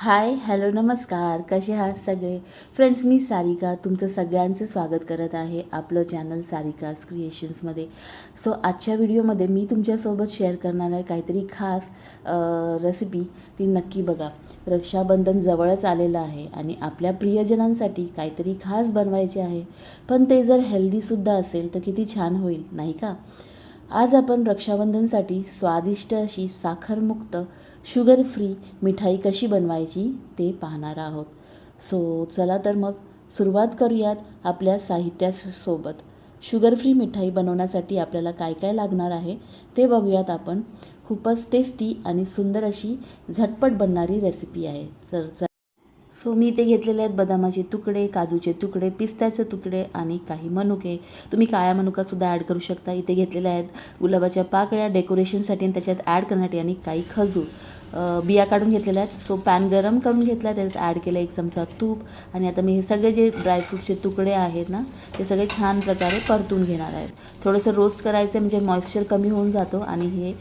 Hi hello नमस्कार, कसे आहात सगळे फ्रेंड्स. मी सारिका तुमचं सगळ्यांचं स्वागत करत आहे आपलं चॅनल सारिकाज क्रिएशन्समध्ये. सो आजच्या व्हिडिओमध्ये मी तुमच्यासोबत शेअर करणार आहे काहीतरी खास रेसिपी. ती नक्की बघा. रक्षाबंधन जवळच आलेलं आहे आणि आपल्या प्रियजनांसाठी काहीतरी खास बनवायचे आहे, पण ते जर हेल्दीसुद्धा असेल तर किती छान होईल नाही का. आज आपण रक्षाबंधनसाठी स्वादिष्ट अशी साखरमुक्त शुगर फ्री मिठाई कशी बनवायची ते पाहणार आहोत. सो चला तर मग सुरुवात करूयात आपल्या साहित्यासोबत. शुगर फ्री मिठाई बनवण्यासाठी आपल्याला काय काय लागणार आहे ते बघूयात आपण. खूपच टेस्टी आणि सुंदर अशी झटपट बनणारी रेसिपी आहे. सो मी इथे घेतलेले आहेत बदामाचे तुकडे, काजूचे तुकडे, पिस्त्याचे तुकडे आणि काही मनुके. तुम्ही काळ्या मनुकासुद्धा ॲड करू शकता. इथे घेतलेल्या आहेत गुलाबाच्या पाकळ्या डेकोरेशनसाठी आणि त्याच्यात ॲड करण्यासाठी, आणि काही खजूर बिया काढून घेतलेल्या आहेत. सो पॅन गरम करून घेतला, त्याच्यात ॲड केलं 1 चमचा तूप. आणि आता मी हे सगळे जे ड्रायफ्रूटचे तुकडे आहेत ना ते सगळे छान प्रकारे परतून घेणार आहेत. थोडंसं रोस्ट करायचं आहे म्हणजे मॉइश्चर कमी होऊन जातो आणि हे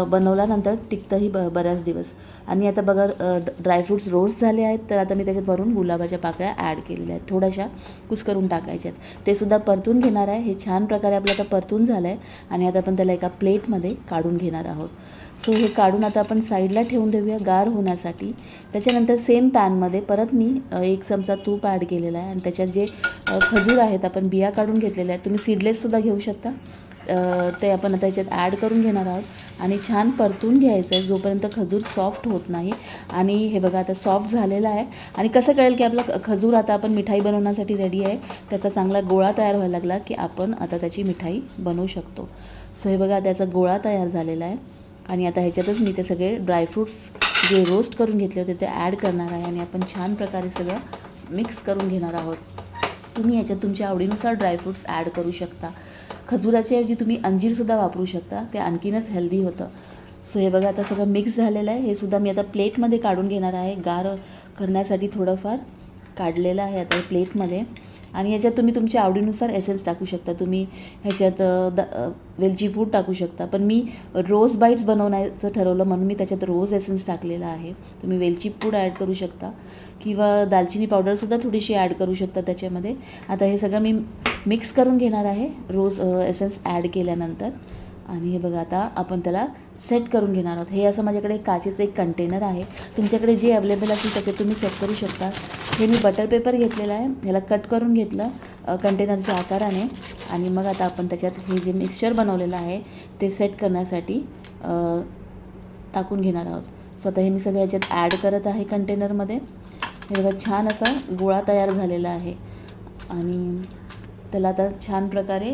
बनवल्यानंतर टिकतंही बऱ्याच दिवस. आणि आता बघा ड्रायफ्रूट्स रोस्ट झाले आहेत, तर आता मी त्याच्यात भरून गुलाबाच्या पाकळ्या ॲड केलेल्या आहेत. थोड्याशा कुस्करून टाकायच्या आहेत, ते सुद्धा परतून घेणार आहे. हे छान प्रकारे आपलं आता परतून झालं आहे आणि आता आपण त्याला एका प्लेटमध्ये काढून घेणार आहोत. सो हे काढून आता आपण साईडला ठेवून देऊया गार होण्यासाठी. त्याच्यानंतर सेम पॅनमध्ये परत मी 1 चमचा तूप ॲड केलेला आहे आणि त्याच्यात जे खजूर आहेत आपण बिया काढून घेतलेल्या आहेत, तुम्ही सीडलेससुद्धा घेऊ शकता. ते आपण आता याच्यात ॲड करून घेणार आहोत आणि छान परतून घ्यायचं आहे जोपर्यंत खजूर सॉफ्ट होत नाही. आणि हे बघा आता सॉफ्ट झालेला आहे. आणि कसं कळेल की आपला खजूर आता आपण मिठाई बनवण्यासाठी रेडी आहे, त्याचा चांगला गोळा तयार व्हायला लागला की आपण आता त्याची मिठाई बनवू शकतो. सो हे बघा त्याचा गोळा तयार झालेला आहे. आणि आता ह्याच्यातच मी ते सगळे ड्रायफ्रूट्स जे रोस्ट करून घेतले होते ते ॲड करणार आहे आणि आपण छान प्रकारे सगळं मिक्स करून घेणार आहोत. तुम्ही ह्याच्यात तुमच्या आवडीनुसार ड्रायफ्रूट्स ॲड करू शकता. खजुराच्या ऐवजी तुम्ही अंजीरसुद्धा वापरू शकता, ते आणखीनच हेल्दी होतं. सो हे बघा आता सगळं मिक्स झालेलं आहे. हे सुद्धा मी आता प्लेटमध्ये काढून घेणार आहे. गार करण्यासाठी थोडंफार काढलेलं आहे आता प्लेटमध्ये. आणि ह्याच्यात तुम्ही तुमच्या आवडीनुसार एसेन्स टाकू शकता. तुम्ही ह्याच्यात वेलची पूड टाकू शकता, पण मी रोज बाईट्स बनवण्याचं ठरवलं म्हणून मी त्याच्यात रोज एसेन्स टाकलेला आहे. तुम्ही वेलची पूड ॲड करू शकता किंवा दालचिनी पावडरसुद्धा थोडीशी ॲड करू शकता त्याच्यामध्ये. आता हे सगळं मी मिक्स करून घेणार आहे रोज एसेन्स ॲड केल्यानंतर. आणि हे बघा आता आपण त्याला सेट करून घेणार आहोत. हे असं माझ्याकडे काचेचं एक कंटेनर आहे, तुमच्याकडे जे अवेलेबल असेल त्याच्यात तुम्ही सेट करू शकता. हे मी बटर पेपर घेतलेला आहे, ह्याला कट करून घेतलं कंटेनरच्या आकाराने. आणि मग आता आपण त्याच्यात हे जे मिक्सचर बनवलेलं आहे ते सेट करण्यासाठी टाकून घेणार आहोत. सो आता हे मी सगळं ह्याच्यात ॲड करत आहे कंटेनरमध्ये. हे बघा छान असा गोळा तयार झालेला आहे आणि त्याला आता छान प्रकारे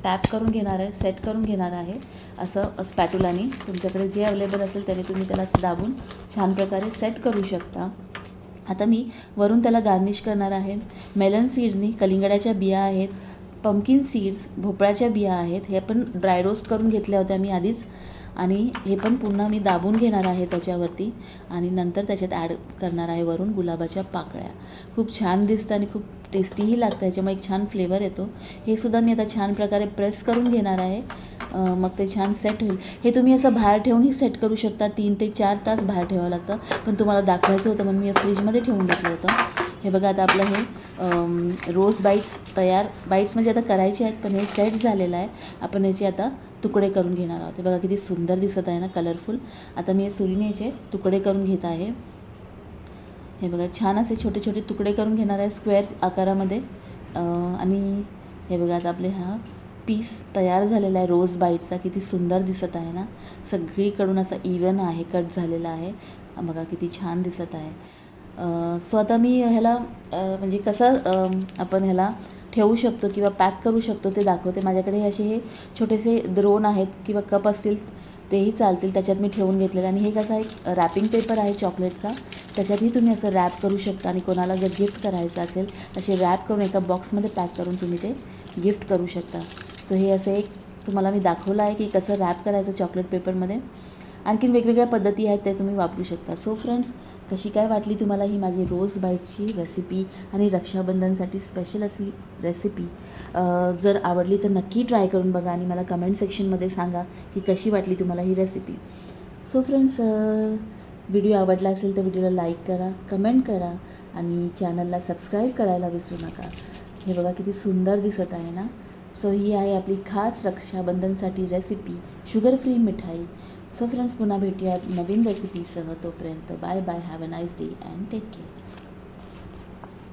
टॅप करून घेणार आहे, सेट करून घेणार आहे असं स्पॅटुलाने. तुमच्याकडे जे अवेलेबल असेल त्याने तुम्ही त्याला दाबून छान प्रकारे सेट करू शकता. आता मी वरून त्याला गार्निश करणार आहे मेलन सीड्सनी. कलिंगडाच्या बिया आहेत, पंपकिन सीड्स भोपळ्याच्या बिया आहेत. हे पण ड्राय रोस्ट करून घेतल्या होत्या मी आधीच, आणि हे पण पुन्हा मी दाबून घेणार आहे त्याच्यावरती. आणि नंतर त्याच्यात ॲड करणार आहे वरून गुलाबाच्या पाकळ्या. खूप छान दिसतं आणि खूप टेस्टीही लागतं, याच्यामुळे एक छान फ्लेवर येतो. हे सुद्धा मी आता छान प्रकारे प्रेस करून घेणार आहे, मग ते छान सेट होईल. हे तुम्ही असं बाहेर ठेवूनही सेट करू शकता. 3 ते 4 तास बाहेर ठेवावं लागतं, पण तुम्हाला दाखवायचं होतं म्हणून मी फ्रीजमध्ये ठेवून घेतलं होतं. हे बघा आता आपलं हे रोज बाईट्स तयार. बाईट्स म्हणजे आता करायचे आहेत, पण हे सेट झालेलं आहे. आपण याचे आता तुकडे करून घेणार आहोत. हे बघा किती सुंदर दिसत आहे ना, कलरफुल. आता मी सुरीने याचे तुकडे करून घेत आहे. हे बघा छान असे छोटे छोटे तुकडे करून घेणार आहे स्क्वेअर आकारामध्ये. आणि हे बघा आता आपले हा पीस तयार झालेला आहे रोज बाईटचा. किती सुंदर दिसत आहे ना, सगळीकडून असा इवन आहे, कट झालेला आहे. बघा किती छान दिसत आहे. सो आता मी ह्याला म्हणजे कसं आपण ह्याला ठेवू शकतो किंवा पॅक करू शकतो ते दाखवते. माझ्याकडे असे हे छोटेसे द्रोण आहेत किंवा कप असतील तेही चालतील, त्याच्यात मी ठेवून घेतलेलं. आणि हे कसं एक रॅपिंग पेपर आहे चॉकलेटचा, त्याच्यातही तुम्ही असं रॅप करू शकता. आणि कोणाला जर गिफ्ट करायचं असेल असे रॅप करून एका बॉक्समध्ये पॅक करून तुम्ही ते गिफ्ट करू शकता. सो हे असं एक तुम्हाला मी दाखवलं आहे की कसं रॅप करायचं चॉकलेट पेपरमध्ये. आणखीन वेगवेगळ्या पद्धती आहेत ते तुम्ही वापरू शकता. सो फ्रेंड्स, कशी काय वाटली तुम्हाला ही माझी रोज बाईटची रेसिपी आणि रक्षाबंधनसाठी स्पेशल अशी रेसिपी? जर आवडली तर नक्की ट्राय करून बघा आणि मला कमेंट सेक्शनमध्ये सांगा की कशी वाटली तुम्हाला ही रेसिपी. सो फ्रेंड्स, व्हिडिओ आवडला असेल तर व्हिडिओला लाईक करा, कमेंट करा आणि चॅनलला सबस्क्राईब करायला विसरू नका. हे बघा किती सुंदर दिसत आहे ना. सो ही आहे आपली खास रक्षाबंधनसाठी रेसिपी, शुगर फ्री मिठाई. सो फ्रेंड्स, पुन्हा भेटूयात नवीन रेसिपीसह. तोपर्यंत bye bye, have a nice day and take care.